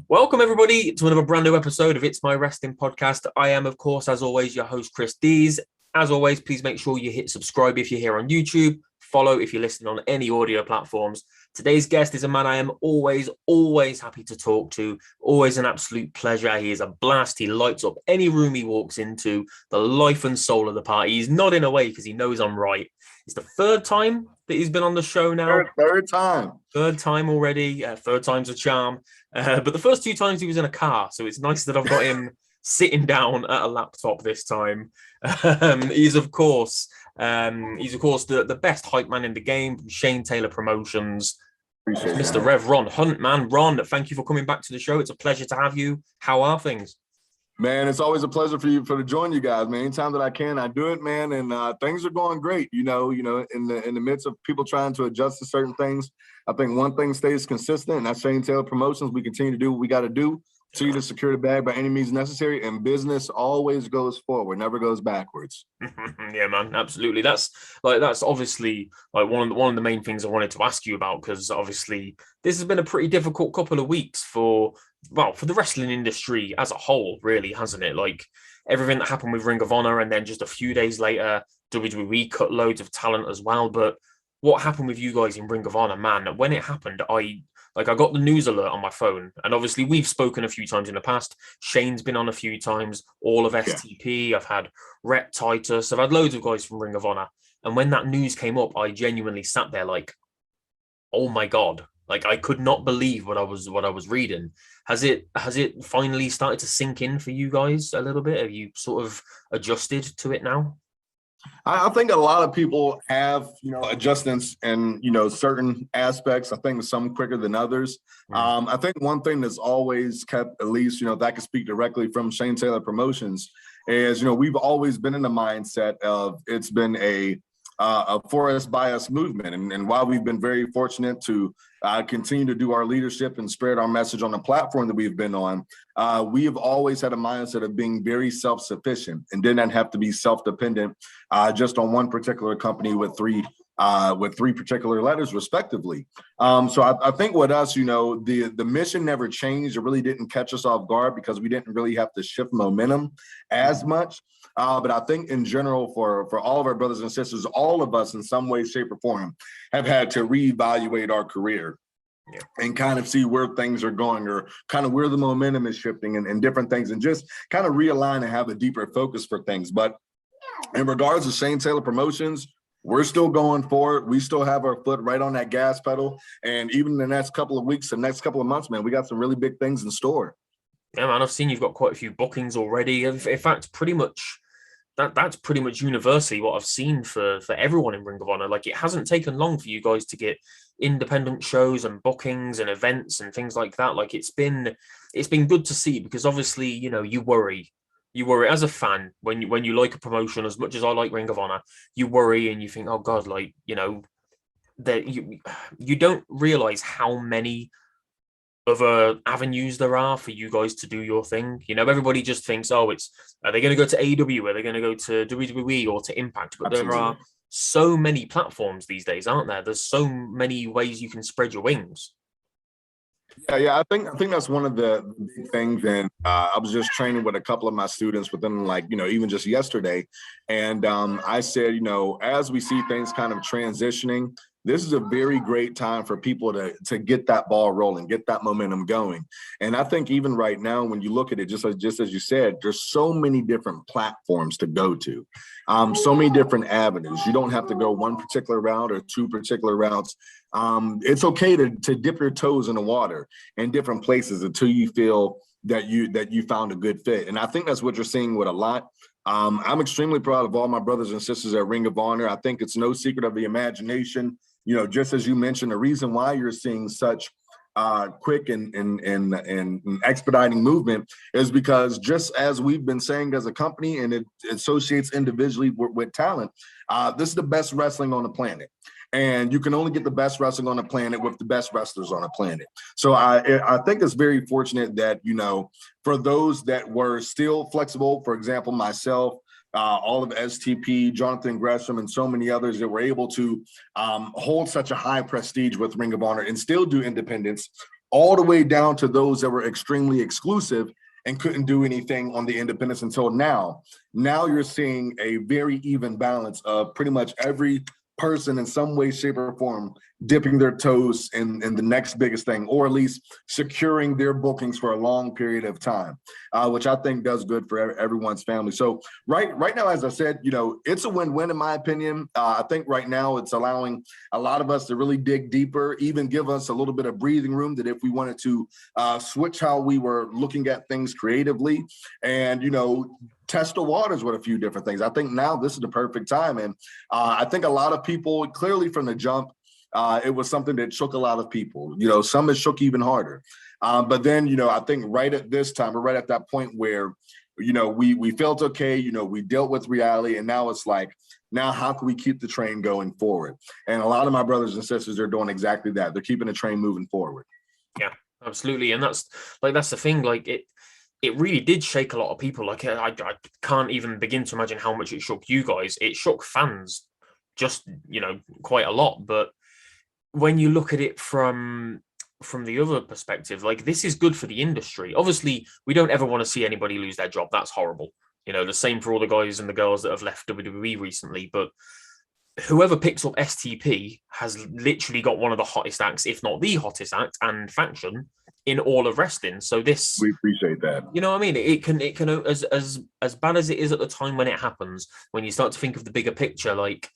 Welcome, everybody, to another brand new episode of It's My Wrestling Podcast. I am, of course, as always, your host, Chris Dees. As always, please make sure you hit subscribe if you're here on YouTube, follow if you're listening on any audio platforms. Today's guest is a man I am always happy to talk to, always an absolute pleasure. He is a blast. He lights up any room he walks into, the life and soul of the party. He's nodding away because he knows I'm right. It's the third time that he's been on the show now. Third time. Third time already. Third time's a charm. But the first two times he was in a car, so it's nice that I've got him sitting down at a laptop this time. He's of course the best hype man in the game from Shane Taylor Promotions. Mr. Rev Ron Hunt, man. Ron, thank you for coming back to the show. It's a pleasure to have you. How are things? Man, it's always a pleasure to join you guys, man. Anytime that I can, I do it, man. And things are going great. You know, in the midst of people trying to adjust to certain things, I think one thing stays consistent, and that's Shane Taylor Promotions. We continue to do what we got to do, continue to secure the bag by any means necessary, and business always goes forward, never goes backwards. Yeah, man, absolutely. That's obviously like one of the main things I wanted to ask you about, because obviously this has been a pretty difficult couple of weeks for the wrestling industry as a whole, really, hasn't it? Like everything that happened with Ring of Honor, and then just a few days later, WWE cut loads of talent as well. But what happened with you guys in Ring of Honor, man? When it happened, I got the news alert on my phone, and obviously we've spoken a few times in the past. Shane's been on a few times, all of STP. Yeah. I've had Rep Titus. I've had loads of guys from Ring of Honor. And when that news came up, I genuinely sat there like, oh my God. Like I could not believe what I was reading. Has it finally started to sink in for you guys a little bit? Have you sort of adjusted to it now? I think a lot of people have, adjustments in, certain aspects. I think some quicker than others. I think one thing that's always kept, at least, if I could speak directly from Shane Taylor Promotions, is, we've always been in the mindset of it's been a for us by us movement. And while we've been very fortunate to continue to do our leadership and spread our message on the platform that we've been on, we have always had a mindset of being very self-sufficient and did not have to be self-dependent just on one particular company with three particular letters respectively. So I think with us, the mission never changed. It really didn't catch us off guard because we didn't really have to shift momentum as much. But I think in general, for all of our brothers and sisters, all of us in some way, shape, or form have had to reevaluate our career and kind of see where things are going, or kind of where the momentum is shifting and different things, and just kind of realign and have a deeper focus for things. But in regards to Shane Taylor Promotions, we're still going forward. We still have our foot right on that gas pedal. And even in the next couple of weeks, the next couple of months, man, we got some really big things in store. Yeah, man, I've seen you've got quite a few bookings already. In fact, pretty much that's pretty much universally what I've seen for everyone in Ring of Honor. Like, it hasn't taken long for you guys to get independent shows and bookings and events and things like that. Like, it's been good to see, because obviously, you worry as a fan when you like a promotion as much as I like Ring of Honor. You worry and you think, oh God, like, that you don't realize how many other avenues there are for you guys to do your thing. Everybody just thinks, oh, are they going to go to AEW? Are they going to go to WWE or to Impact? But Absolutely. There are so many platforms these days, aren't there? There's so many ways you can spread your wings. Yeah. I think that's one of the big things. And I was just training with a couple of my students within, even just yesterday. And I said, as we see things kind of transitioning, this is a very great time for people to get that ball rolling, get that momentum going. And I think even right now, when you look at it, just as you said, there's so many different platforms to go to, so many different avenues. You don't have to go one particular route or two particular routes. It's okay to dip your toes in the water in different places until you feel that you found a good fit. And I think that's what you're seeing with a lot. I'm extremely proud of all my brothers and sisters at Ring of Honor. I think it's no secret of the imagination. Just as you mentioned, the reason why you're seeing such quick and expediting movement is because, just as we've been saying as a company, and it associates individually with talent, this is the best wrestling on the planet. And you can only get the best wrestling on the planet with the best wrestlers on the planet. So I think it's very fortunate that, for those that were still flexible, for example, myself, all of STP, Jonathan Gresham, and so many others that were able to hold such a high prestige with Ring of Honor and still do independence all the way down to those that were extremely exclusive and couldn't do anything on the independents until now. Now you're seeing a very even balance of pretty much every person in some way, shape, or form dipping their toes in the next biggest thing, or at least securing their bookings for a long period of time, which I think does good for everyone's family. So right now, as I said, it's a win-win in my opinion. I think right now it's allowing a lot of us to really dig deeper, even give us a little bit of breathing room that if we wanted to switch how we were looking at things creatively and, test the waters with a few different things. I think now this is the perfect time. And I think a lot of people, clearly from the jump, it was something that shook a lot of people. Some it shook even harder. But then, I think right at this time, we're right at that point where, we felt okay, we dealt with reality. And now it's like, now how can we keep the train going forward? And a lot of my brothers and sisters are doing exactly that. They're keeping the train moving forward. Yeah, absolutely. And that's the thing. Like it really did shake a lot of people. Like I can't even begin to imagine how much it shook you guys. It shook fans just, quite a lot. But when you look at it from the other perspective, like this is good for the industry. Obviously, we don't ever want to see anybody lose their job. That's horrible. The same for all the guys and the girls that have left WWE recently. But whoever picks up STP has literally got one of the hottest acts, if not the hottest act and faction in all of wrestling. So this, we appreciate that. You know what I mean? It can as bad as it is at the time when it happens, when you start to think of the bigger picture, like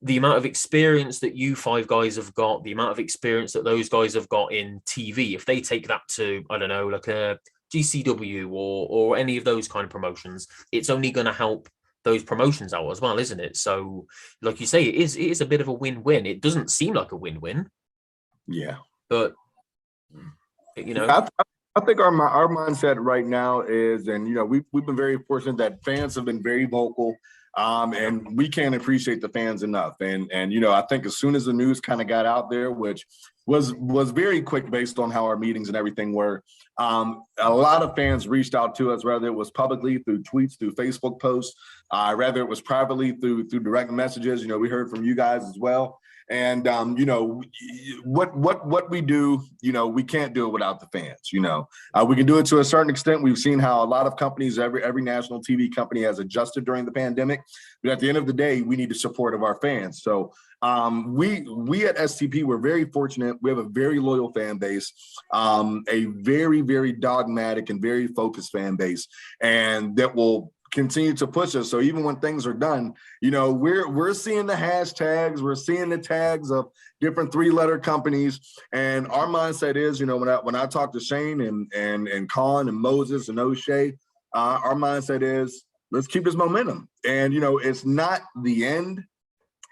the amount of experience that you five guys have got, the amount of experience that those guys have got in TV, if they take that to, I don't know, like a GCW or any of those kind of promotions, it's only going to help those promotions out as well, isn't it? So, like you say, it is a bit of a win-win. It doesn't seem like a win-win. Yeah. But, I think our mindset right now is, and, we've been very fortunate that fans have been very vocal. And we can't appreciate the fans enough. And I think as soon as the news kind of got out there, which was very quick based on how our meetings and everything were, a lot of fans reached out to us, whether it was publicly through tweets, through Facebook posts, whether it was privately through direct messages. We heard from you guys as well. And, what we do, we can't do it without the fans. We can do it to a certain extent. We've seen how a lot of companies, every national TV company has adjusted during the pandemic. But at the end of the day, we need the support of our fans. So we at STP, we're very fortunate. We have a very loyal fan base, a very, very dogmatic and very focused fan base, and that will continue to push us. So even when things are done, we're seeing the hashtags, we're seeing the tags of different 3-letter companies. And our mindset is, when I talk to Shane and Colin and Moses and O'Shea, our mindset is, let's keep this momentum. And, it's not the end,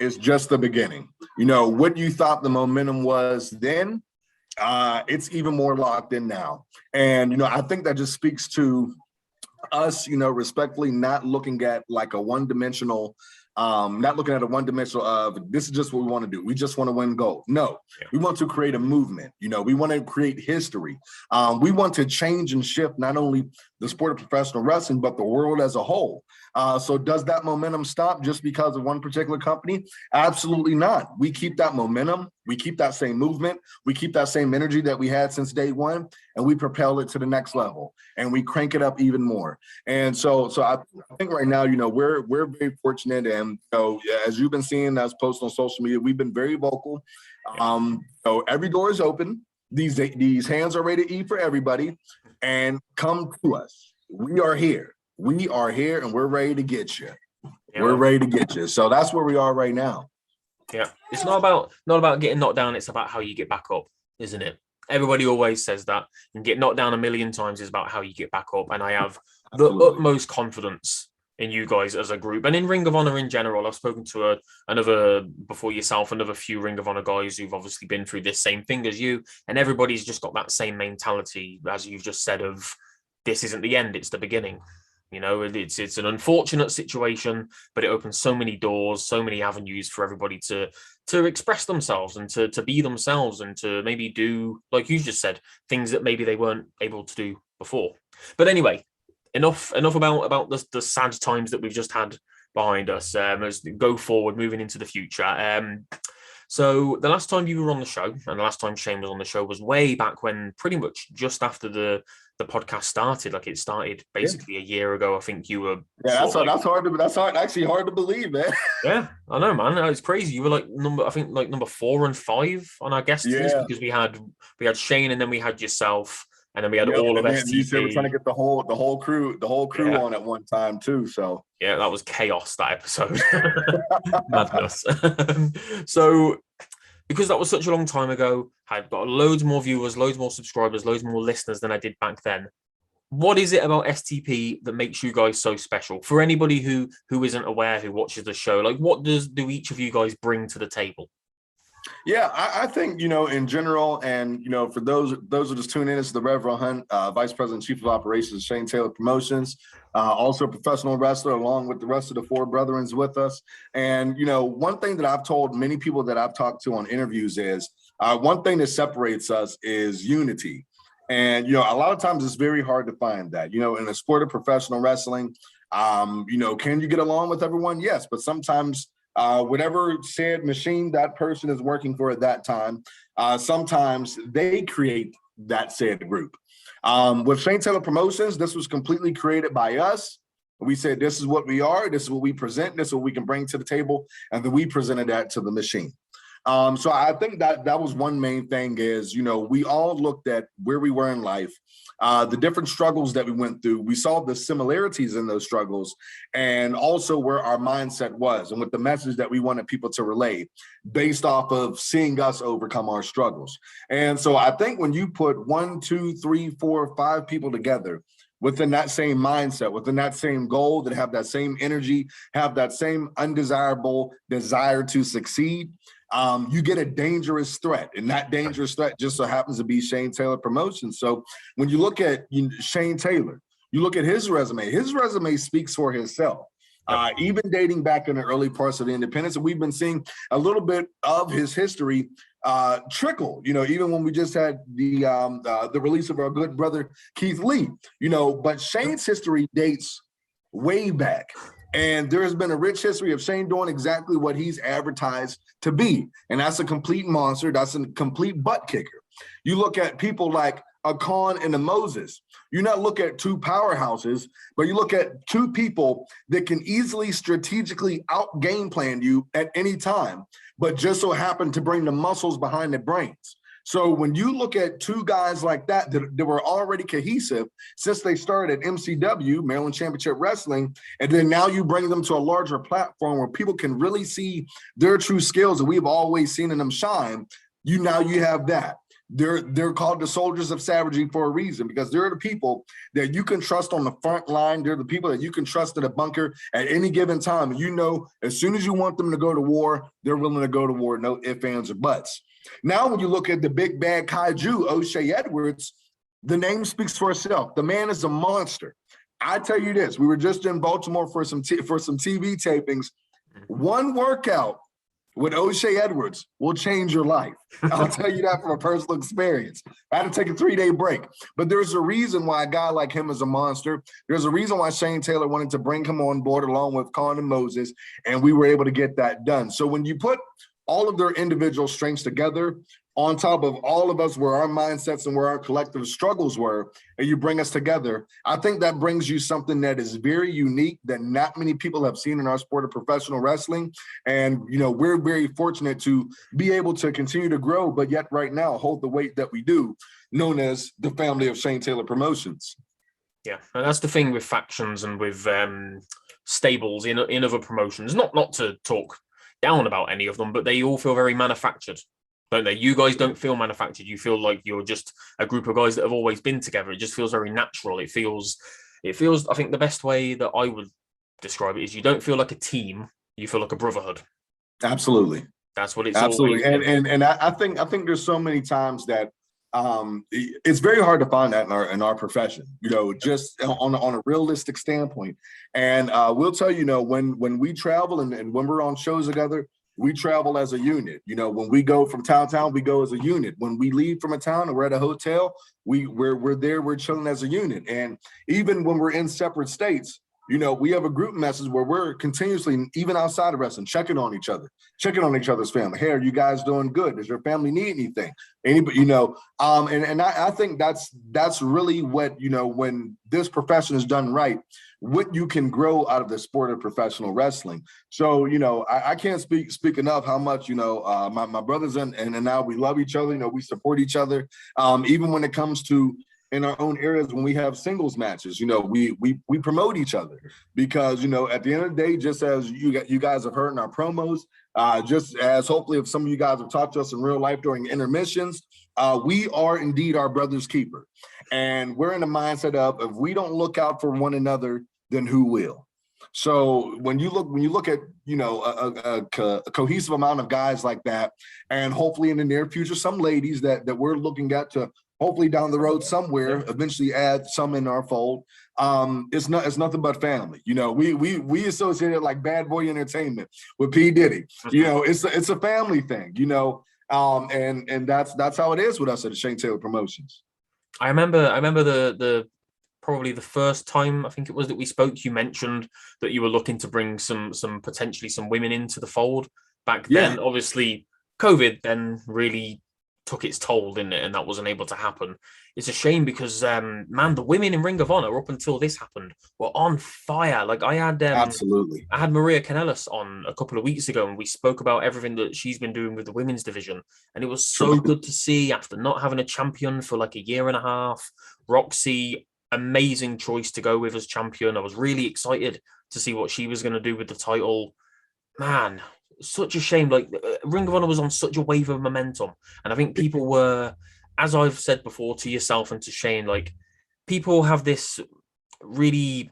it's just the beginning. What you thought the momentum was then, it's even more locked in now. And, I think that just speaks to us, respectfully not looking at like a one-dimensional, not looking at a one-dimensional of this is just what we want to do. We just want to win gold. No, we want to create a movement. We want to create history. We want to change and shift not only the sport of professional wrestling, but the world as a whole. So does that momentum stop just because of one particular company? Absolutely not. We keep that momentum. We keep that same movement. We keep that same energy that we had since day one, and we propel it to the next level, and we crank it up even more. And so I think right now, we're very fortunate, and as you've been seeing us post on social media, we've been very vocal. Every door is open. These hands are ready to eat for everybody, and come to us. We are here. We are here, and we're ready to get you. We're ready to get you. So that's where we are right now. Yeah, it's not about getting knocked down. It's about how you get back up, isn't it? Everybody always says that. And get knocked down a million times is about how you get back up. And I have the utmost confidence in you guys as a group and in Ring of Honor in general. I've spoken to another few Ring of Honor guys who've obviously been through this same thing as you, and everybody's just got that same mentality, as you've just said, of this isn't the end, it's the beginning. It's an unfortunate situation, but it opens so many doors, so many avenues for everybody to express themselves and to be themselves and to maybe do, like you just said, things that maybe they weren't able to do before. But anyway, enough about the sad times that we've just had behind us. As we go forward, moving into the future. So the last time you were on the show, and the last time Shane was on the show, was way back when, pretty much just after the podcast started. Like, it started basically a year ago. I think you were. Yeah, that's actually hard to believe, man. Yeah, I know, man. It's crazy. You were like number 4 and 5 on our guest list, because we had Shane, and then we had yourself, and then we had all of STP. You said we're trying to get the whole crew on at one time too. So yeah, that was chaos, that episode. Madness. So, because that was such a long time ago, I've got loads more viewers, loads more subscribers, loads more listeners than I did back then. What is it about STP that makes you guys so special? For anybody who isn't aware, who watches the show, like, what do each of you guys bring to the table? Yeah, I think, in general, and, for those who just tune in, it's the Rev Ron Hunt, Vice President, Chief of Operations, Shane Taylor Promotions, also a professional wrestler, along with the rest of the 4 brethren with us. And, one thing that I've told many people that I've talked to on interviews is one thing that separates us is unity. And, a lot of times it's very hard to find that, in the sport of professional wrestling, can you get along with everyone? Yes, but sometimes whatever said machine that person is working for at that time, sometimes they create that said group. With Shane Taylor Promotions, this was completely created by us. We said, this is what we are, this is what we present, this is what we can bring to the table, and then we presented that to the machine. So I think that was one main thing is, we all looked at where we were in life, the different struggles that we went through. We saw the similarities in those struggles, and also where our mindset was, and with the message that we wanted people to relay based off of seeing us overcome our struggles. And so I think when you put 1, 2, 3, 4, 5 people together within that same mindset, within that same goal, that have that same energy, have that same undesirable desire to succeed, you get a dangerous threat, and that dangerous threat just so happens to be Shane Taylor Promotions. So when you look at Shane Taylor, you look at his resume speaks for himself. Even dating back in the early parts of the independence, and we've been seeing a little bit of his history trickle, even when we just had the release of our good brother Keith Lee, but Shane's history dates way back. And there has been a rich history of Shane doing exactly what he's advertised to be. And that's a complete monster. That's a complete butt kicker. You look at people like a Khan and a Moses. You not look at 2 powerhouses, but you look at 2 people that can easily strategically out game plan you at any time, but just so happen to bring the muscles behind the brains. So when you look at 2 guys like that were already cohesive since they started at MCW, Maryland Championship Wrestling, and then now you bring them to a larger platform where people can really see their true skills that we've always seen in them shine, you have that. They're called the soldiers of savagery for a reason, because they're the people that you can trust on the front line. They're the people that you can trust in a bunker at any given time. And as soon as you want them to go to war, they're willing to go to war, no ifs, ands, or buts. Now, when you look at the big bad kaiju, O'Shea Edwards, the name speaks for itself. The man is a monster. I tell you this, we were just in Baltimore for some TV tapings. One workout with O'Shea Edwards will change your life. I'll tell you that from a personal experience. I had to take a 3-day break. But there's a reason why a guy like him is a monster. There's a reason why Shane Taylor wanted to bring him on board along with Khan and Moses, and we were able to get that done. So when you put all of their individual strengths together, on top of all of us, where our mindsets and where our collective struggles were, and you bring us together, I think that brings you something that is very unique that not many people have seen in our sport of professional wrestling. And, we're very fortunate to be able to continue to grow, but yet right now hold the weight that we do, known as the family of Shane Taylor Promotions. Yeah, and that's the thing with factions and with stables in other promotions, not to talk down about any of them, but they all feel very manufactured, don't they? You guys don't feel manufactured. You feel like you're just a group of guys that have always been together. It just feels very natural. It feels, I think the best way that I would describe it is you don't feel like a team, you feel like a brotherhood. Absolutely. That's what it's absolutely. And I think there's so many times that it's very hard to find that in our profession, just on a realistic standpoint. And we'll tell you, when we travel and when we're on shows together, we travel as a unit. When we go from town to town, we go as a unit. When we leave from a town and we're at a hotel, we're there, we're chilling as a unit. And even when we're in separate states, we have a group message where we're continuously, even outside of wrestling, checking on each other, checking on each other's family. Hey, are you guys doing good? Does your family need anything? Anybody, and I think that's really what, when this profession is done right, what you can grow out of the sport of professional wrestling. So, I can't speak enough how much, my brothers and I, we love each other, we support each other. Even when it comes to in our own areas, when we have singles matches, we promote each other because, at the end of the day, just as you guys have heard in our promos, just as hopefully if some of you guys have talked to us in real life during intermissions, we are indeed our brother's keeper. And we're in the mindset of, if we don't look out for one another, then who will? So when you look at, a cohesive amount of guys like that, and hopefully in the near future, some ladies that we're looking at to hopefully down the road somewhere, eventually add some in our fold. It's nothing but family. We associate it like Bad Boy Entertainment with P. Diddy. It's a family thing. And that's how it is with us at the Shane Taylor Promotions. I remember the probably the first time I think it was that we spoke, you mentioned that you were looking to bring some potentially some women into the fold back then. Obviously, COVID then really took its toll, didn't it? And that wasn't able to happen. It's a shame because, the women in Ring of Honor up until this happened were on fire. Like I had Maria Kanellis on a couple of weeks ago, and we spoke about everything that she's been doing with the women's division. And it was so good to see after not having a champion for like a year and a half. Roxy, amazing choice to go with as champion. I was really excited to see what she was going to do with the title. Man, such a shame. Like Ring of Honor was on such a wave of momentum, and I think people were, as I've said before to yourself and to Shane, like people have this really,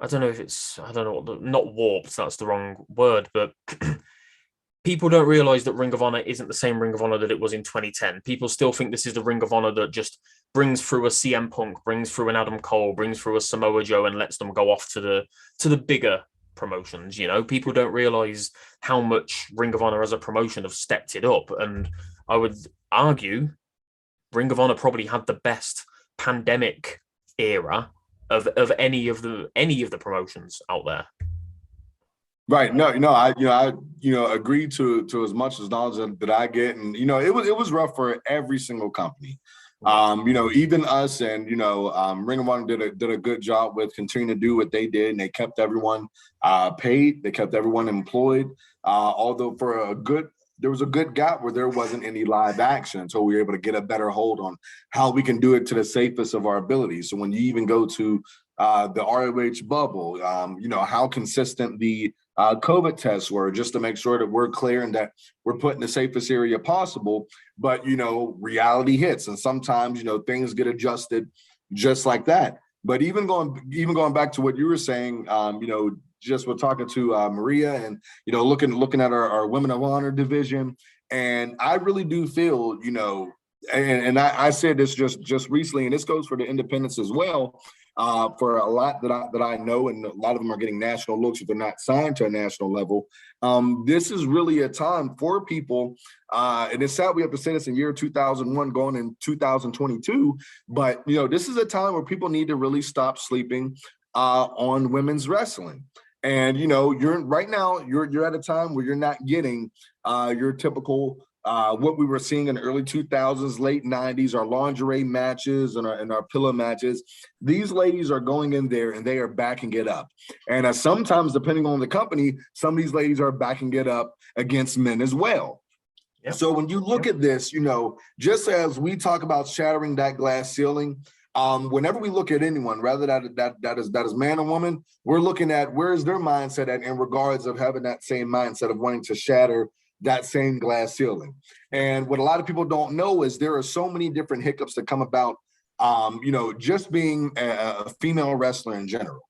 not warped, that's the wrong word, but people don't realize that Ring of Honor isn't the same Ring of Honor that it was in 2010. People still think this is the Ring of Honor that just brings through a CM Punk, brings through an Adam Cole, brings through a Samoa Joe, and lets them go off to the bigger promotions. People don't realize how much Ring of Honor as a promotion have stepped it up, and I would argue Ring of Honor probably had the best pandemic era of any of the promotions out there. Right. No, I agree to as much as knowledge that I get. And, it was rough for every single company. Even us and, Ring of Honor did a good job with continuing to do what they did. And they kept everyone paid. They kept everyone employed. Although there was a good gap where there wasn't any live action until we were able to get a better hold on how we can do it to the safest of our abilities. So when you even go to the ROH bubble, how consistent the COVID tests were, just to make sure that we're clear and that we're put in the safest area possible. But, reality hits, and sometimes, things get adjusted just like that. But even going back to what you were saying, just we're talking to Maria and, looking at our Women of Honor division. And I really do feel, and I said this just recently, and this goes for the independents as well. For a lot that I know, and a lot of them are getting national looks if they're not signed to a national level. This is really a time for people, and it's sad we have to say this in year 2001 going in 2022, but this is a time where people need to really stop sleeping on women's wrestling. And you're right now you're at a time where you're not getting your typical what we were seeing in the early 2000s, late 90s, our lingerie matches and our pillow matches. These ladies are going in there and they are backing it up. And sometimes, depending on the company, some of these ladies are backing it up against men as well. Yep. So when you look at this, just as we talk about shattering that glass ceiling, whenever we look at anyone, whether that is man or woman, we're looking at where is their mindset at in regards of having that same mindset of wanting to shatter that same glass ceiling. And what a lot of people don't know is there are so many different hiccups that come about, just being a female wrestler in general,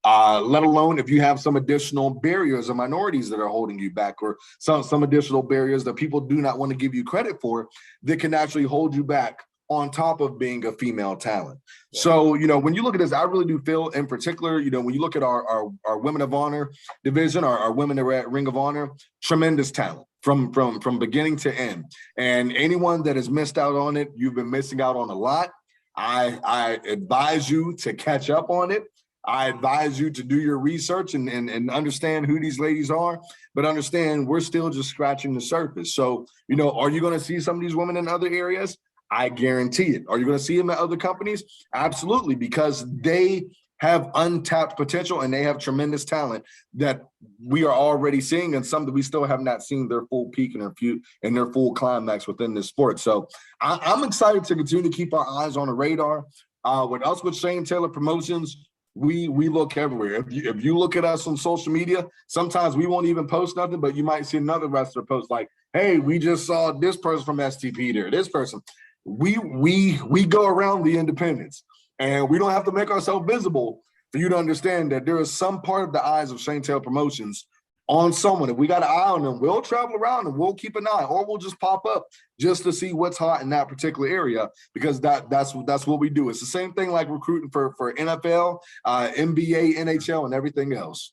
let alone if you have some additional barriers or minorities that are holding you back, or some additional barriers that people do not want to give you credit for that can actually hold you back on top of being a female talent. Yeah. So, when you look at this, I really do feel in particular, when you look at our Women of Honor division, our women that are at Ring of Honor, tremendous talent from beginning to end. And anyone that has missed out on it, you've been missing out on a lot. I advise you to catch up on it. I advise you to do your research and understand who these ladies are, but understand we're still just scratching the surface. So, are you going to see some of these women in other areas? I guarantee it. Are you going to see them at other companies? Absolutely, because they have untapped potential and they have tremendous talent that we are already seeing, and some that we still have not seen their full peak and their full climax within this sport. So I'm excited to continue to keep our eyes on the radar. With us, with Shane Taylor Promotions, we look everywhere. If you look at us on social media, sometimes we won't even post nothing, but you might see another wrestler post like, "Hey, we just saw this person from STP there, this person." We go around the independents, and we don't have to make ourselves visible for you to understand that there is some part of the eyes of Shane Taylor Promotions on someone. If we got an eye on them, we'll travel around and we'll keep an eye, or we'll just pop up just to see what's hot in that particular area, because that's what we do. It's the same thing like recruiting for NFL, NBA, NHL, and everything else.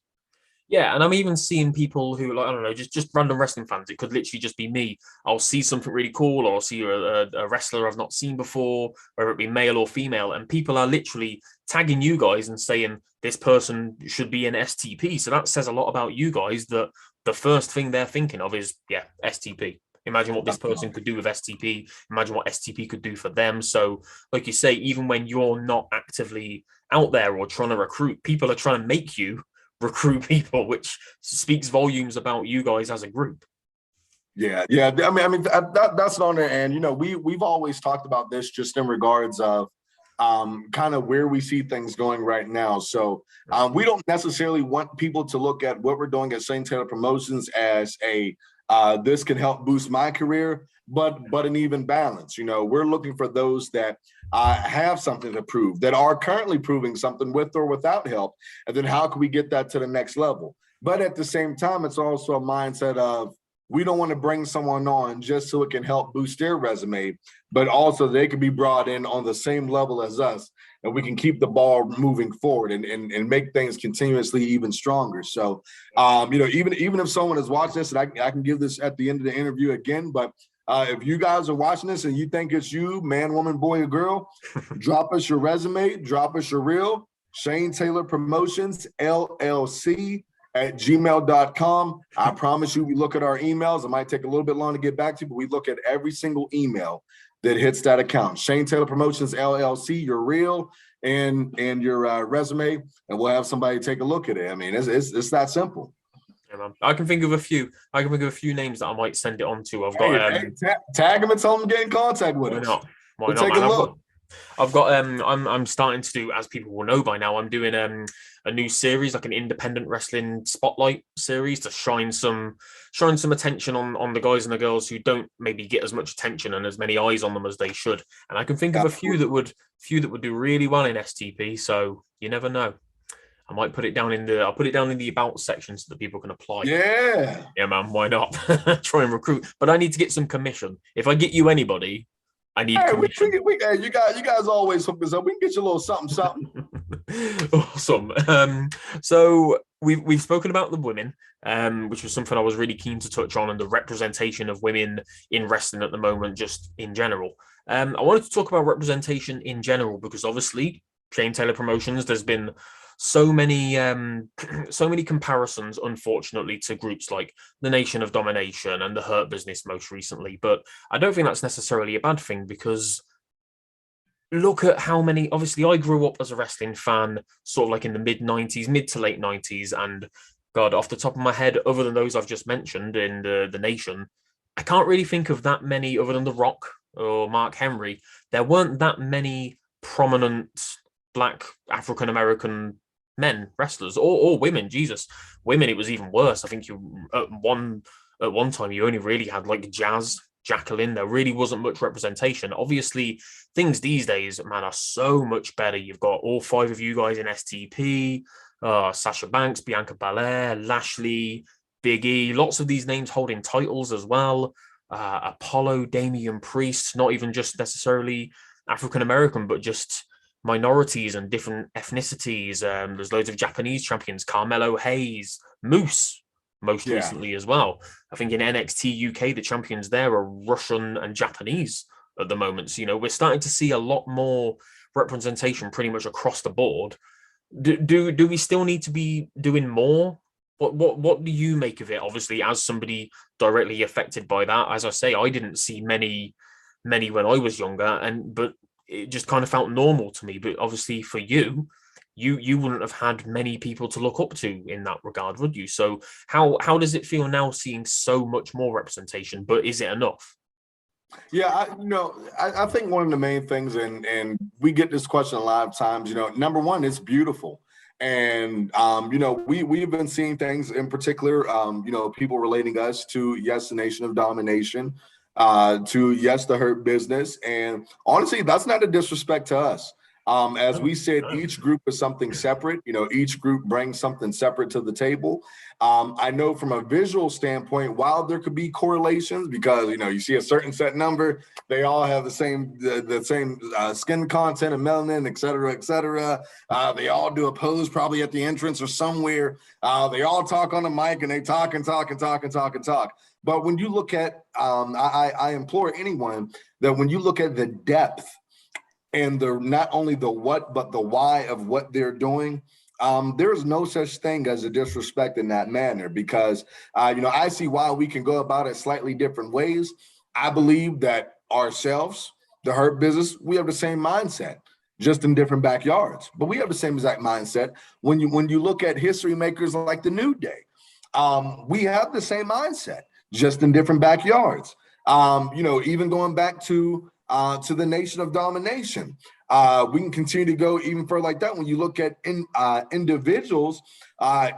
Yeah, and I'm even seeing people who, like, I don't know, just random wrestling fans. It could literally just be me. I'll see something really cool, or I'll see a wrestler I've not seen before, whether it be male or female, and people are literally tagging you guys and saying this person should be in STP. So that says a lot about you guys, that the first thing they're thinking of is, yeah, STP. Imagine what this person could do with STP. Imagine what STP could do for them. So, like you say, even when you're not actively out there or trying to recruit, people are trying to make you recruit people, which speaks volumes about you guys as a group. Yeah. I mean, that's on there. And we've always talked about this just in regards of kind of where we see things going right now. So we don't necessarily want people to look at what we're doing at Shane Taylor Promotions as this can help boost my career, but an even balance. We're looking for those that have something to prove, that are currently proving something with or without help. And then how can we get that to the next level? But at the same time, it's also a mindset of, we don't want to bring someone on just so it can help boost their resume, but also they can be brought in on the same level as us, and we can keep the ball moving forward and make things continuously even stronger. So, even if someone is watching this, and I can give this at the end of the interview again, but if you guys are watching this and you think it's you, man, woman, boy, or girl, drop us your resume, drop us your reel, Shane Taylor Promotions, LLC @gmail.com. I promise you, we look at our emails. It might take a little bit long to get back to you, but we look at every single email that hits that account. Shane Taylor Promotions, LLC, your reel and your resume, and we'll have somebody take a look at it. I mean, it's that simple. Yeah, man. I can think of a few names that I might send it on to. I've got tag them and tell them to get in contact with us. Why not? Take a look. I've got I'm starting to do, as people will know by now, I'm doing a new series, like an independent wrestling spotlight series, to shine some attention on the guys and the girls who don't maybe get as much attention and as many eyes on them as they should. And I can think of a few that would do really well in STP. So you never know. I might put it down in the about section so that people can apply. Yeah, man. Why not? Try and recruit, but I need to get some commission. If I get you anybody, I need commission. You guys always hook us up. We can get you a little something. Awesome. So we've spoken about the women, which was something I was really keen to touch on, and the representation of women in wrestling at the moment, just in general. I wanted to talk about representation in general because obviously Shane Taylor Promotions, there's been so many comparisons, unfortunately, to groups like the Nation of Domination and the Hurt Business most recently. But I don't think that's necessarily a bad thing, because look at how many, obviously I grew up as a wrestling fan, sort of like in the mid to late 90s. And God, off the top of my head, other than those I've just mentioned in the Nation, I can't really think of that many other than The Rock or Mark Henry. There weren't that many prominent Black African-American men wrestlers or women. Jesus, women, it was even worse. I think at one time you only really had like Jacqueline. There really wasn't much representation. Obviously, things these days, man, are so much better. You've got all 5 of you guys in STP, Sasha Banks, Bianca Belair, Lashley, Big E, lots of these names holding titles as well. Apollo, Damian Priest, not even just necessarily African American, but just minorities and different ethnicities. There's loads of Japanese champions, Carmelo Hayes, Moose, most recently as well. I think in NXT UK, the champions there are Russian and Japanese at the moment. So, we're starting to see a lot more representation pretty much across the board. Do we still need to be doing more? What do you make of it? Obviously, as somebody directly affected by that, as I say, I didn't see many when I was younger, but it just kind of felt normal to me. But obviously, for you, you wouldn't have had many people to look up to in that regard, would you? So how does it feel now seeing so much more representation? But is it enough? Yeah, I think one of the main things, and we get this question a lot of times, number one, it's beautiful. And we've been seeing things in particular, people relating us to yes, the Nation of Domination, to yes, the Hurt Business. And honestly, that's not a disrespect to us. As we said, each group is something separate. Each group brings something separate to the table. I know from a visual standpoint, while there could be correlations, because you see a certain set number, they all have the same skin content and melanin, et cetera, et cetera. They all do a pose probably at the entrance or somewhere. They all talk on the mic and they talk and talk and talk and talk and talk. But when you look at, I implore anyone that when you look at the depth and not only the what, but the why of what they're doing, there's no such thing as a disrespect in that manner, because, I see why we can go about it slightly different ways. I believe that ourselves, the Hurt Business, we have the same mindset, just in different backyards, but we have the same exact mindset. When you look at history makers like the New Day, we have the same mindset, just in different backyards. Even going back to the Nation of Domination. We can continue to go even further like that. When you look at individuals,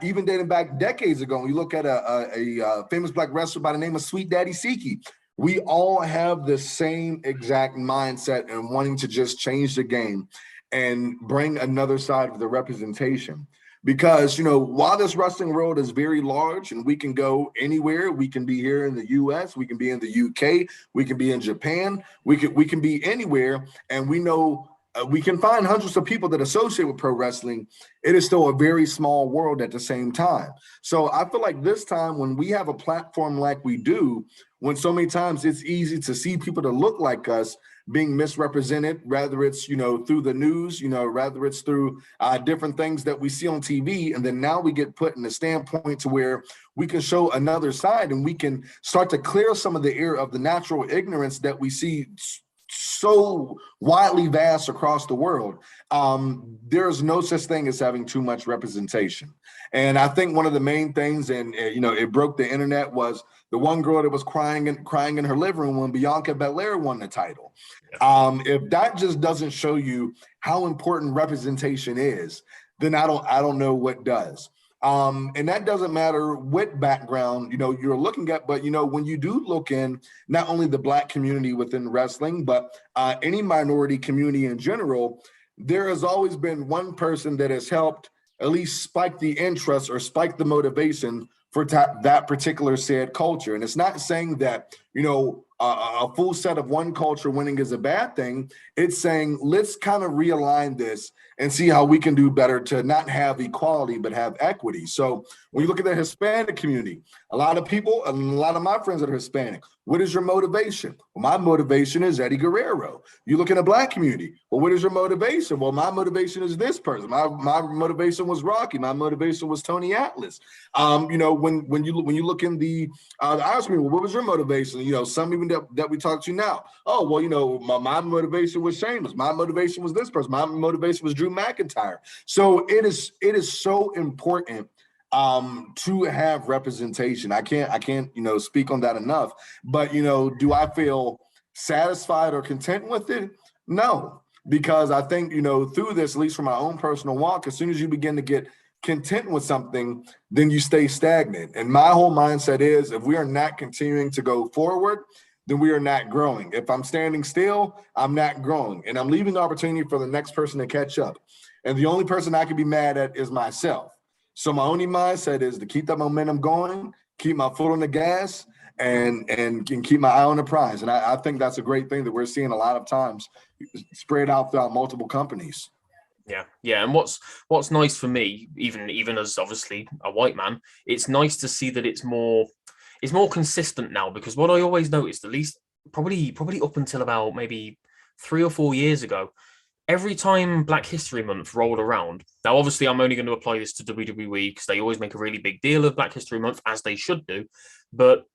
even dating back decades ago, when you look at a famous Black wrestler by the name of Sweet Daddy Siki, we all have the same exact mindset and wanting to just change the game and bring another side of the representation. Because, while this wrestling world is very large and we can go anywhere, we can be here in the US, we can be in the UK, we can be in Japan, we can be anywhere, and we know we can find hundreds of people that associate with pro wrestling. It is still a very small world at the same time. So I feel like this time when we have a platform like we do, when so many times it's easy to see people that look like us being misrepresented, whether it's, through the news, whether it's through different things that we see on TV. And then now we get put in a standpoint to where we can show another side and we can start to clear some of the air of the natural ignorance that we see so widely vast across the world. There's no such thing as having too much representation. And I think one of the main things, and it broke the internet, was the one girl that was crying in her living room when Bianca Belair won the title. If that just doesn't show you how important representation is, then I don't know what does. And that doesn't matter what background, you're looking at, but, when you do look in not only the Black community within wrestling, but any minority community in general, there has always been one person that has helped at least spike the interest or spike the motivation for that particular said culture. And it's not saying that, a full set of one culture winning is a bad thing. It's saying, let's kind of realign this and see how we can do better to not have equality, but have equity. So when you look at the Hispanic community, a lot of people, and a lot of my friends that are Hispanic, what is your motivation? Well, my motivation is Eddie Guerrero. You look in the Black community, well, what is your motivation? Well, my motivation is this person. My motivation was Rocky. My motivation was Tony Atlas. When you look in the Irish community, well, what was your motivation? Some even that we talk to now. Oh, well, my motivation was Sheamus. My motivation was this person. My motivation was Drew McIntyre. So it is so important to have representation. I can't speak on that enough. But do I feel satisfied or content with it? No, because I think through this, at least from my own personal walk, as soon as you begin to get content with something, then you stay stagnant. And my whole mindset is, if we are not continuing to go forward, then we are not growing. If I'm standing still, I'm not growing, and I'm leaving the opportunity for the next person to catch up. And the only person I can be mad at is myself. So my only mindset is to keep that momentum going, keep my foot on the gas, and keep my eye on the prize. And I think that's a great thing that we're seeing a lot of times spread out throughout multiple companies. Yeah. And what's nice for me, even as obviously a white man, it's nice to see that it's more consistent now, because what I always noticed, at least probably up until about maybe 3 or 4 years ago, every time Black History Month rolled around, now obviously I'm only going to apply this to WWE because they always make a really big deal of Black History Month, as they should do, but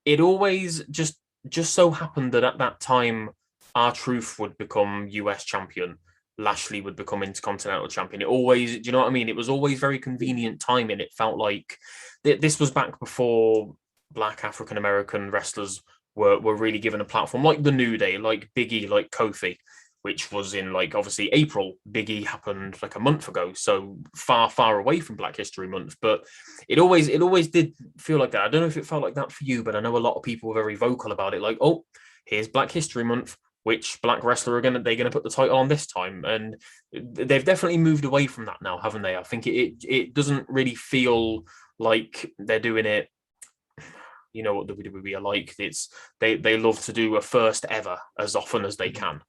it always just so happened that at that time, R-Truth would become US champion. Lashley would become Intercontinental champion. It always, do you know what I mean? It was always very convenient timing. It felt like this was back before Black African American wrestlers were really given a platform, like the New Day, like Big E, like Kofi, which was in like obviously April. Big E happened like a month ago, so far away from Black History Month. But it always did feel like that. I don't know if it felt like that for you, but I know a lot of people were very vocal about it. Like, oh, here's Black History Month. Which Black wrestler they're gonna put the title on this time? And they've definitely moved away from that now, haven't they? I think it doesn't really feel like they're doing it. You know what the WWE are like. It's they love to do a first ever as often as they can.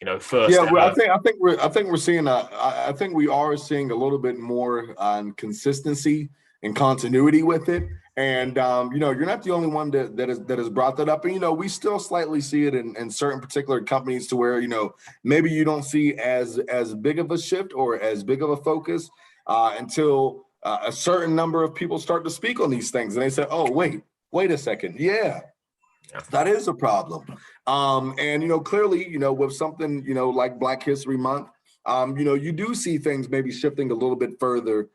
You know, first. Yeah, ever. well, I think we're seeing I think we are seeing a little bit more on consistency and continuity with it. And you know, you're not the only one that has brought that up. And you know, we still slightly see it in certain particular companies to where, you know, maybe you don't see as big of a shift or as big of a focus until a certain number of people start to speak on these things, and they say, "Oh, wait a second, yeah." That is a problem. And, you know, clearly, you know, with something, you know, like Black History Month, you know, you do see things maybe shifting a little bit further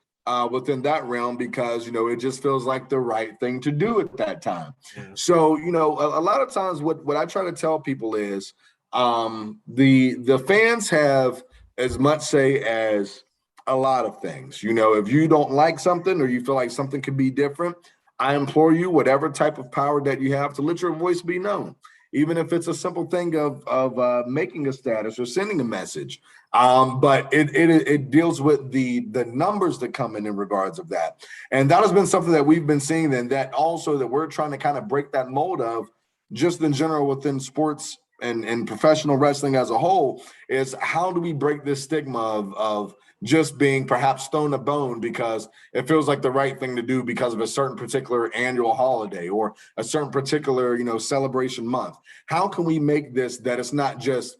within that realm because, you know, it just feels like the right thing to do at that time. So, you know, a lot of times what I try to tell people is the fans have as much say as a lot of things. You know, if you don't like something or you feel like something could be different, I implore you, whatever type of power that you have, to let your voice be known, even if it's a simple thing of making a status or sending a message. But it deals with the numbers that come in regards of that, and that has been something that we've been seeing, and that also that we're trying to kind of break that mold of, just in general within sports and professional wrestling as a whole, is how do we break this stigma of just being perhaps thrown a bone because it feels like the right thing to do because of a certain particular annual holiday or a certain particular, you know, celebration month. How can we make this that it's not just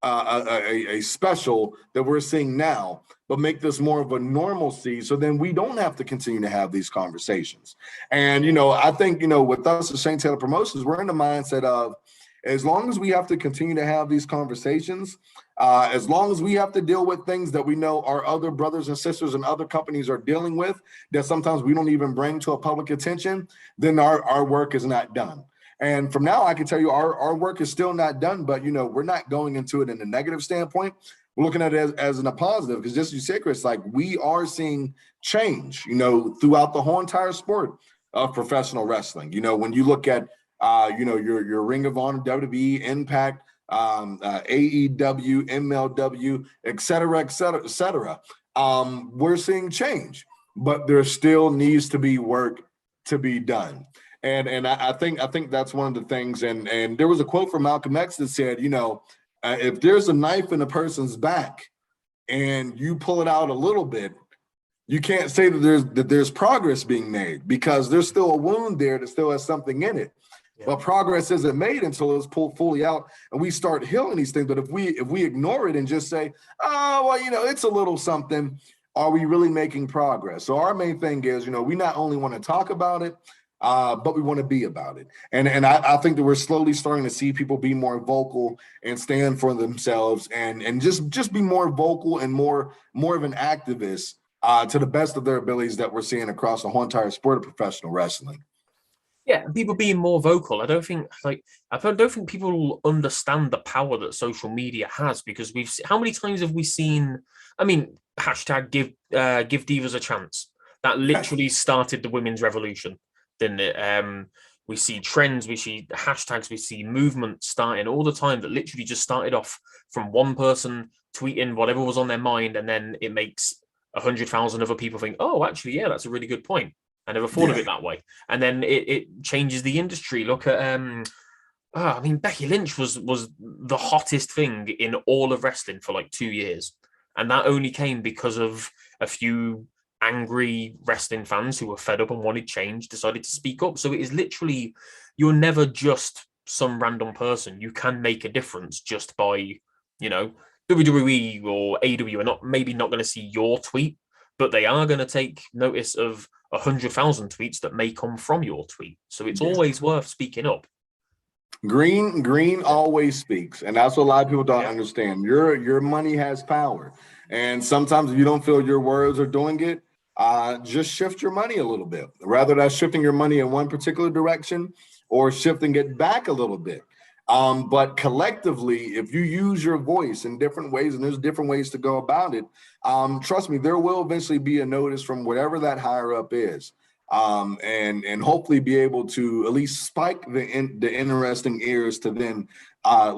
a special that we're seeing now, but make this more of a normalcy so then we don't have to continue to have these conversations? And, you know, I think, you know, with us at Shane Taylor Promotions, we're in the mindset of, as long as we have to continue to have these conversations, as long as we have to deal with things that we know our other brothers and sisters and other companies are dealing with that sometimes we don't even bring to a public attention, then our work is not done. And from now, I can tell you our work is still not done, but, you know, we're not going into it in a negative standpoint. We're looking at it as in a positive, because just as you said, Chris, like, we are seeing change, you know, throughout the whole entire sport of professional wrestling. You know, when you look at you know, your Ring of Honor, WWE, Impact, AEW, MLW, et cetera, et cetera, et cetera. We're seeing change, but there still needs to be work to be done. And I think that's one of the things. And there was a quote from Malcolm X that said, you know, if there's a knife in a person's back and you pull it out a little bit, you can't say that there's progress being made, because there's still a wound there that still has something in it. But progress isn't made until it's pulled fully out and we start healing these things. But if we ignore it and just say, oh, well, you know, it's a little something, are we really making progress? So our main thing is, you know, we not only want to talk about it, but we want to be about it. And I think that we're slowly starting to see people be more vocal and stand for themselves and just be more vocal and more of an activist to the best of their abilities that we're seeing across the whole entire sport of professional wrestling. Yeah, people being more vocal. I don't think people understand the power that social media has, because how many times have we seen? I mean, hashtag give divas a chance. That literally started the women's revolution, didn't it? We see trends, we see hashtags, we see movements starting all the time that literally just started off from one person tweeting whatever was on their mind, and then it makes 100,000 other people think, oh, actually, yeah, that's a really good point. I never thought of it that way. And then it changes the industry. Look at I mean, Becky Lynch was the hottest thing in all of wrestling for like 2 years. And that only came because of a few angry wrestling fans who were fed up and wanted change, decided to speak up. So it is literally, you're never just some random person. You can make a difference just by, you know, WWE or AEW are not going to see your tweet, but they are going to take notice of 100,000 tweets that may come from your tweet. So it's always worth speaking up. Green always speaks, and that's what a lot of people don't understand. Your money has power, and sometimes if you don't feel your words are doing it, just shift your money a little bit. Rather than shifting your money in one particular direction or shifting it back a little bit. But collectively, if you use your voice in different ways, and there's different ways to go about it, trust me, there will eventually be a notice from whatever that higher up is. And hopefully be able to at least spike the interesting ears to then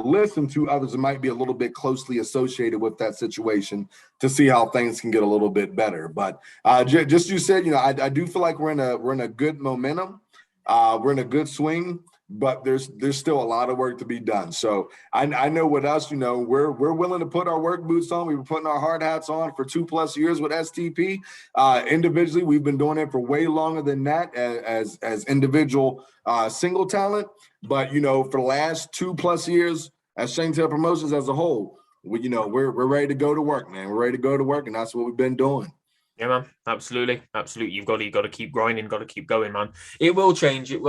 listen to others that might be a little bit closely associated with that situation to see how things can get a little bit better. But just you said, I do feel like we're in a good momentum. We're in a good swing, but there's still a lot of work to be done. So I know with us, we're willing to put our work boots on. We've been putting our hard hats on for 2+ years with STP. Individually, we've been doing it for way longer than that as individual single talent. But for the last 2+ years as Shane Taylor Promotions as a whole, we're ready to go to work, man. We're ready to go to work, and that's what we've been doing. Yeah, man. Absolutely. You've got to keep grinding, got to keep going, man. It will change. It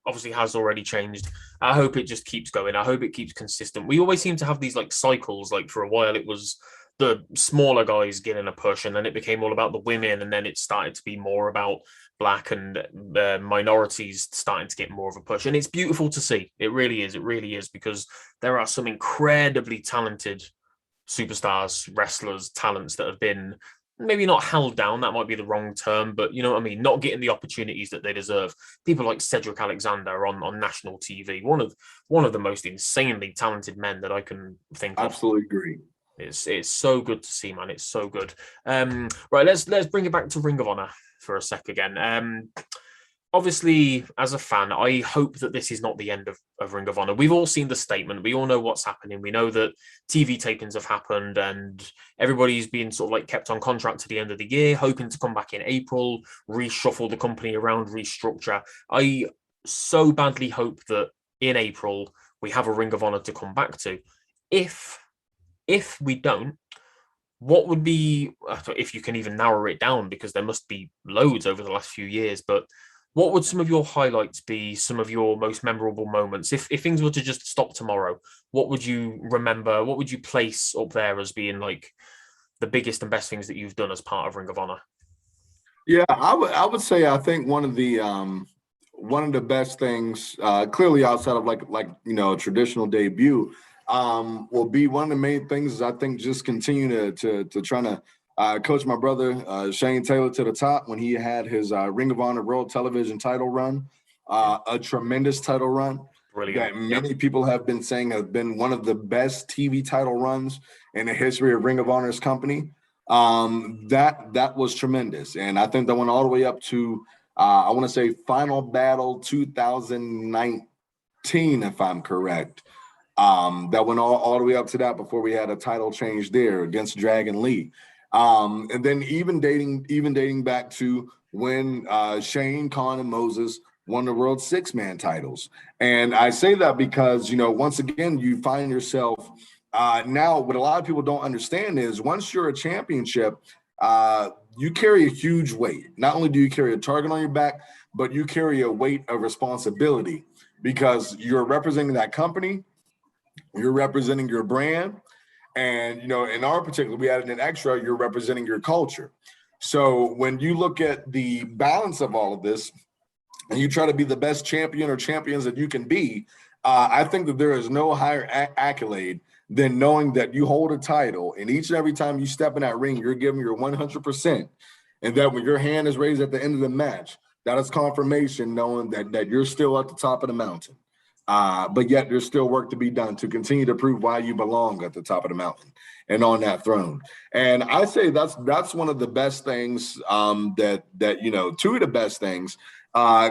obviously has already changed. I hope it just keeps going. I hope it keeps consistent. We always seem to have these cycles. For a while, it was the smaller guys getting a push, and then it became all about the women, and then it started to be more about Black and minorities starting to get more of a push. And it's beautiful to see. It really is. It really is, because there are some incredibly talented superstars, wrestlers, talents that have been maybe not held down, that might be the wrong term, but you know what I mean, not getting the opportunities that they deserve. People like Cedric Alexander on national TV, one of the most insanely talented men that I can think of. Absolutely agree. It's so good to see, man. It's so good. Right, let's bring it back to Ring of Honor for a sec again. Obviously, as a fan, I hope that this is not the end of Ring of Honor. We've all seen the statement. We all know what's happening. We know that TV tapings have happened and everybody's been sort of kept on contract to the end of the year, hoping to come back in April, reshuffle the company around, restructure. I so badly hope that in April we have a Ring of Honor to come back to. If we don't, what would be, if you can even narrow it down, because there must be loads over the last few years, but what would some of your highlights be, some of your most memorable moments? If things were to just stop tomorrow, what would you remember? What would you place up there as being the biggest and best things that you've done as part of Ring of Honor? Yeah, I would say I think one of the best things, clearly outside of a traditional debut, will be one of the main things is I think just continue to try to coach my brother Shane Taylor to the top when he had his Ring of Honor World Television title run, a tremendous title run. Brilliant. That many people have been saying have been one of the best TV title runs in the history of Ring of Honor's company. That was tremendous, and I think that went all the way up to I want to say Final Battle 2019, if I'm correct. That went all the way up to that before we had a title change there against Dragon Lee. And then even dating back to when Shane, Khan, and Moses won the World Six-Man titles. And I say that because, once again, you find yourself now, what a lot of people don't understand is once you're a championship, you carry a huge weight. Not only do you carry a target on your back, but you carry a weight of responsibility because you're representing that company, you're representing your brand, and, in our particular, we added an extra, you're representing your culture. So when you look at the balance of all of this and you try to be the best champion or champions that you can be, I think that there is no higher accolade than knowing that you hold a title and each and every time you step in that ring, you're giving your 100%. And that when your hand is raised at the end of the match, that is confirmation knowing that you're still at the top of the mountain. But yet there's still work to be done to continue to prove why you belong at the top of the mountain and on that throne. And I say that's one of the best things two of the best things.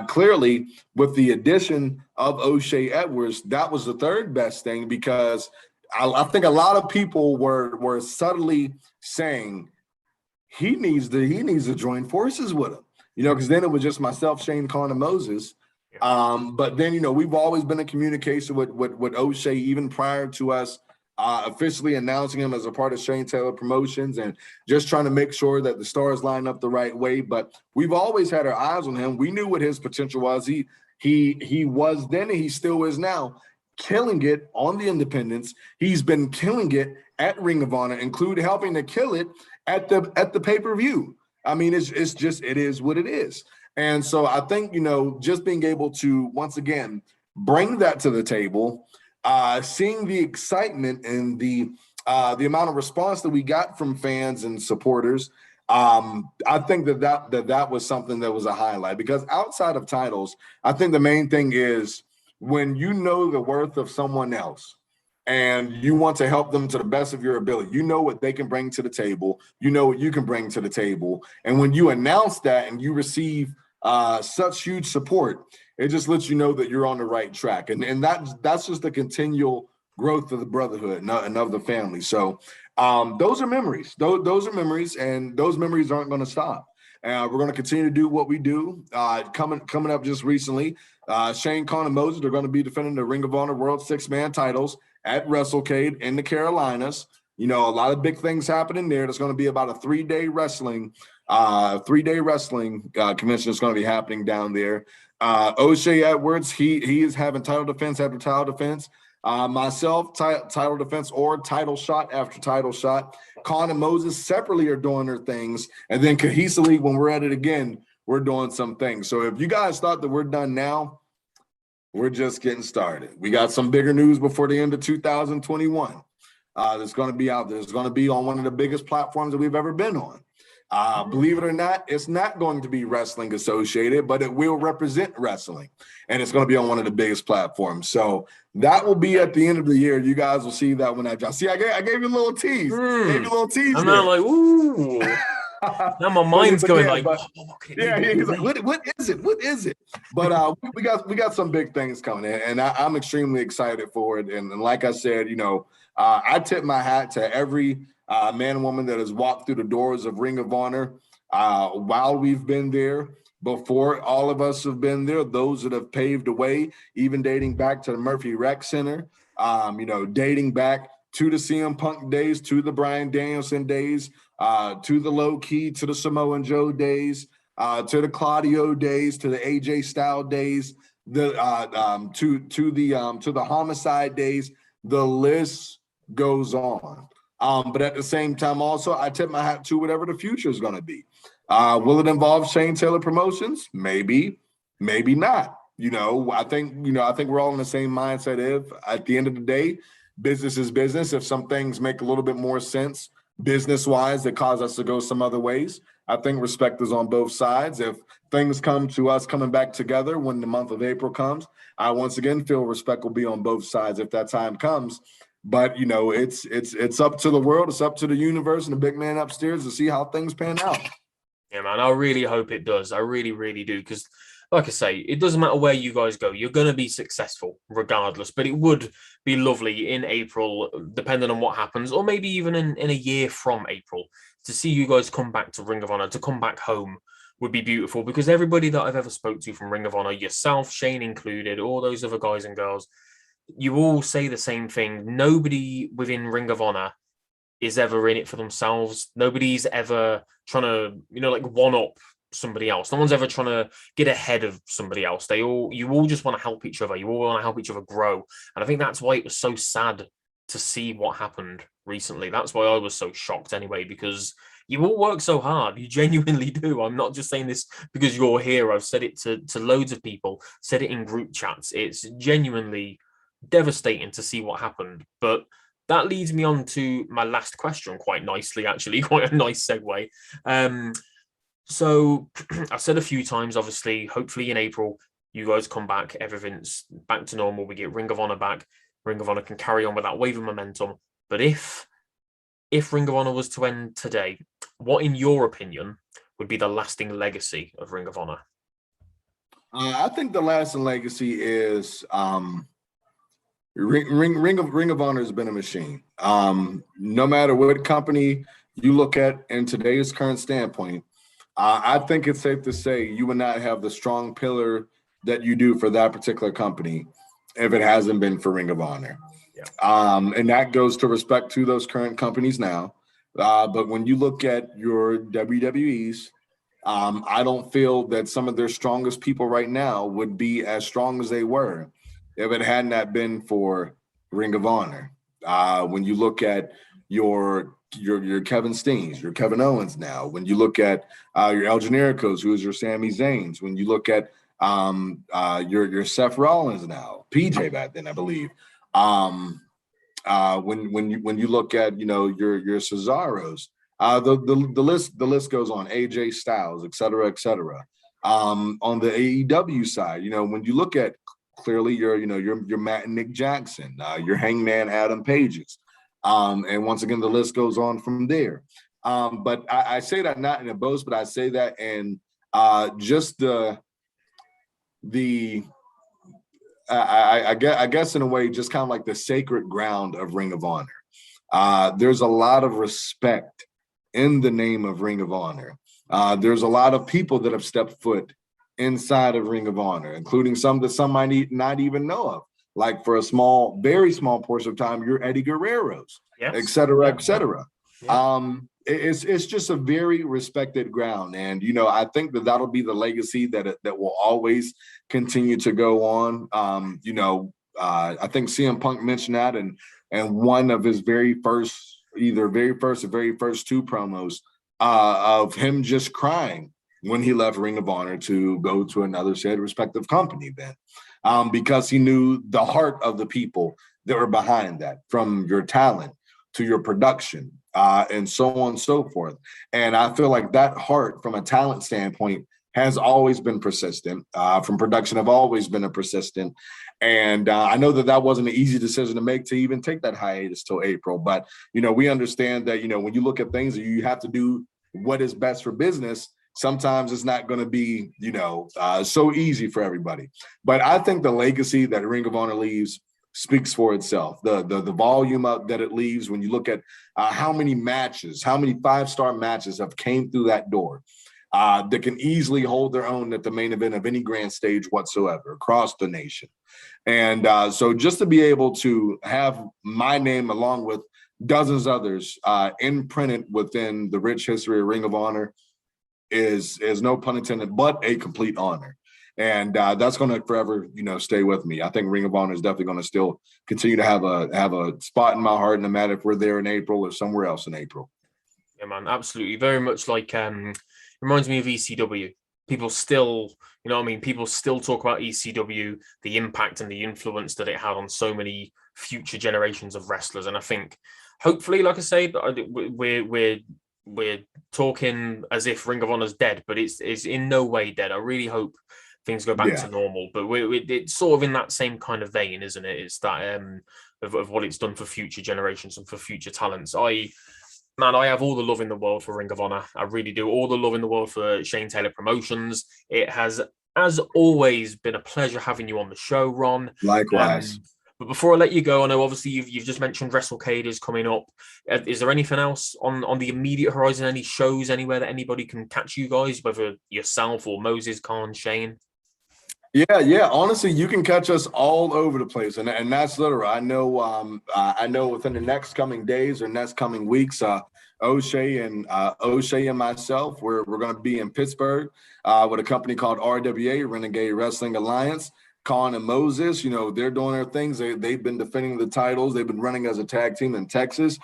Clearly, with the addition of O'Shea Edwards, that was the third best thing because I think a lot of people were subtly saying he needs to join forces with him, because then it was just myself, Shane, Khan, and Moses. But then, we've always been in communication with O'Shea even prior to us officially announcing him as a part of Shane Taylor Promotions and just trying to make sure that the stars line up the right way. But we've always had our eyes on him. We knew what his potential was. He was then and he still is now, killing it on the independents. He's been killing it at Ring of Honor, including helping to kill it at the pay-per-view. I mean, it is what it is. And so I think, just being able to once again bring that to the table, seeing the excitement and the amount of response that we got from fans and supporters, I think that was something that was a highlight, because outside of titles, I think the main thing is when you know the worth of someone else and you want to help them to the best of your ability, you know what they can bring to the table, you know what you can bring to the table. And when you announce that and you receive such huge support, it just lets you know that you're on the right track. And that's just the continual growth of the brotherhood and of the family. So those are memories. Those are memories, and those memories aren't going to stop. We're going to continue to do what we do. Coming up just recently, Shane, Con, and Moses are going to be defending the Ring of Honor World Six-Man titles at WrestleCade in the Carolinas. A lot of big things happening there. There's going to be about a three-day wrestling convention that's going to be happening down there. O'Shea Edwards, he is having title defense after title defense. Myself, title defense or title shot after title shot. Con and Moses separately are doing their things. And then cohesively, when we're at it again, we're doing some things. So if you guys thought that we're done now, we're just getting started. We got some bigger news before the end of 2021. That's going to be out there. It's going to be on one of the biggest platforms that we've ever been on. Believe it or not, it's not going to be Wrestling Associated, but it will represent wrestling. And it's going to be on one of the biggest platforms. So that will be at the end of the year. You guys will see that when I drop. See, I gave you a little tease. Gave you a little tease. I'm now like, ooh. Now my mind's going like, he's like, what is it? What is it? But we got some big things coming in, and I'm extremely excited for it. And like I said, I tip my hat to every man and woman that has walked through the doors of Ring of Honor while we've been there. Before all of us have been there, those that have paved the way, even dating back to the Murphy Rec Center, dating back to the CM Punk days, to the Bryan Danielson days, to the Low Key, to the Samoa Joe days, to the Claudio days, to the AJ Styles days, to the Homicide days. The list goes on. But at the same time, also, I tip my hat to whatever the future is going to be. Will it involve Shane Taylor Promotions? Maybe, maybe not. I think we're all in the same mindset. If at the end of the day, business is business. If some things make a little bit more sense business-wise that cause us to go some other ways, I think respect is on both sides. If things come to us coming back together when the month of April comes, I once again feel respect will be on both sides if that time comes. But it's up to the world, it's up to the universe and the big man upstairs to see how things pan out. Yeah, man, I really hope it does. I really, really do. Because, like I say, it doesn't matter where you guys go. You're going to be successful regardless. But it would be lovely in April, depending on what happens, or maybe even in a year from April, to see you guys come back to Ring of Honor, to come back home would be beautiful. Because everybody that I've ever spoke to from Ring of Honor, yourself, Shane included, all those other guys and girls, you all say the same thing. Nobody within Ring of Honor is ever in it for themselves. Nobody's ever trying to, one up somebody else. No one's ever trying to get ahead of somebody else. You all just want to help each other. You all want to help each other grow. And I think that's why it was so sad to see what happened recently. That's why I was so shocked anyway, because you all work so hard. You genuinely do. I'm not just saying this because you're here. I've said it to loads of people, said it in group chats. It's genuinely devastating to see what happened. But that leads me on to my last question quite nicely, actually, quite a nice segue. So I've said a few times, obviously, hopefully in April, you guys come back, everything's back to normal, we get Ring of Honor back, Ring of Honor can carry on with that wave of momentum. But if Ring of Honor was to end today, what, in your opinion, would be the lasting legacy of Ring of Honor? I think the lasting legacy is Ring of Honor has been a machine. No matter what company you look at in today's current standpoint, I think it's safe to say you would not have the strong pillar that you do for that particular company if it hasn't been for Ring of Honor. And that goes to respect to those current companies now. But when you look at your WWEs, I don't feel that some of their strongest people right now would be as strong as they were if it had not been for Ring of Honor. When you look at your Kevin Steens, your Kevin Owens now, when you look at your El Genericos, who is your Sami Zayns, when you look at your Seth Rollins now, PJ back then, I believe. When you look at your Cesaros, the list goes on. AJ Styles, et cetera, et cetera. On the AEW side, when you look at clearly your Matt and Nick Jackson, your Hangman Adam Pages, and once again the list goes on from there. But I say that not in a boast, but I say that in just I guess in a way, just kind of like the sacred ground of Ring of Honor. There's a lot of respect in the name of Ring of Honor. There's a lot of people that have stepped foot inside of Ring of Honor, including some that some might not even know of. Like for a small, very small portion of time, you're Eddie Guerrero's, et cetera, et cetera. Yeah. It's just a very respected ground, and I think that'll be the legacy that will always continue to go on. I think CM Punk mentioned that, and one of his very first two promos of him just crying when he left Ring of Honor to go to another said respective company then, because he knew the heart of the people that were behind that, from your talent to your production, and so on and so forth. And I feel like that heart from a talent standpoint has always been persistent, from production have always been a persistent. And I know that wasn't an easy decision to make, to even take that hiatus till April. But, we understand that, when you look at things, you have to do what is best for business. Sometimes it's not going to be, so easy for everybody. But I think the legacy that Ring of Honor leaves speaks for itself. The volume that it leaves when you look at how many 5-star matches have came through that door that can easily hold their own at the main event of any grand stage whatsoever across the nation. And so just to be able to have my name along with dozens others imprinted within the rich history of Ring of Honor is no pun intended, but a complete honor. And that's going to forever, stay with me. I think Ring of Honor is definitely going to still continue to have a spot in my heart, no matter if we're there in April or somewhere else in April. Yeah, man, absolutely. Very much like reminds me of ECW. People still, people still talk about ECW, the impact and the influence that it had on so many future generations of wrestlers. And I think, hopefully, like I say, we're talking as if Ring of Honor's dead, but it's in no way dead. I really hope things go back to normal, but it's sort of in that same kind of vein, isn't it? It's that of what it's done for future generations and for future talents. I have all the love in the world for Ring of Honor. I really do. All the love in the world for Shane Taylor Promotions. It has, as always, been a pleasure having you on the show, Ron. Likewise. But before I let you go, I know obviously you've just mentioned WrestleCade is coming up. Is there anything else on the immediate horizon? Any shows anywhere that anybody can catch you guys, whether yourself or Moses, Khan, Shane? Yeah. Honestly, you can catch us all over the place, and that's literal. I know within the next coming days or next coming weeks, O'Shea and myself, we're going to be in Pittsburgh with a company called RWA, Renegade Wrestling Alliance. Khan and Moses, they're doing their things. They've been defending the titles. They've been running as a tag team in Texas.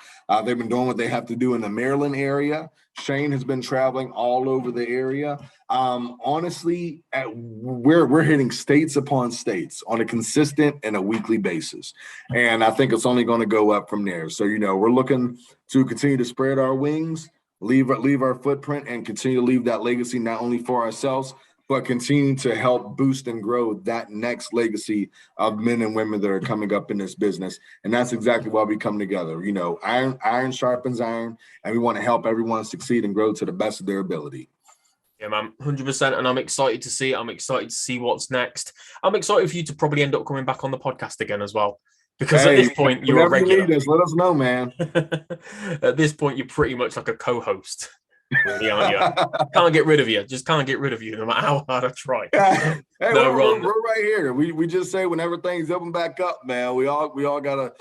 They've been doing what they have to do in the Maryland area. Shane has been traveling all over the area. Honestly, we're hitting states upon states on a consistent and a weekly basis. And I think it's only going to go up from there. So, we're looking to continue to spread our wings, leave our footprint, and continue to leave that legacy, not only for ourselves, but continue to help boost and grow that next legacy of men and women that are coming up in this business. And that's exactly why we come together. Iron sharpens iron, and we want to help everyone succeed and grow to the best of their ability. Yeah, man, 100%. And I'm excited to see it. I'm excited to see what's next. I'm excited for you to probably end up coming back on the podcast again as well. Because at this point, you're a regular. Let us know, man. At this point, you're pretty much like a co-host. Really, aren't you? Can't get rid of you. Just can't get rid of you, no matter how hard I try. Hey, No, Ron. we're right here. We just say whenever things open back up, man, we all gotta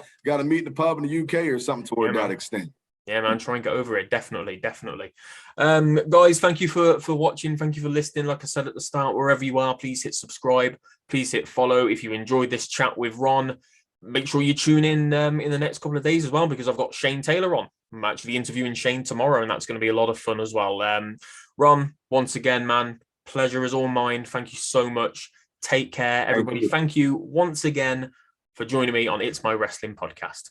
meet in the pub in the UK or something toward that extent. Yeah, man, try and get over it. Definitely. Guys, thank you for watching. Thank you for listening. Like I said at the start, wherever you are, please hit subscribe. Please hit follow. If you enjoyed this chat with Ron, make sure you tune in the next couple of days as well, because I've got Shane Taylor on. I'm actually interviewing Shane tomorrow, and that's going to be a lot of fun as well. Ron, once again, man, pleasure is all mine. Thank you so much. Take care, everybody. Thank you once again for joining me on It's My Wrestling Podcast.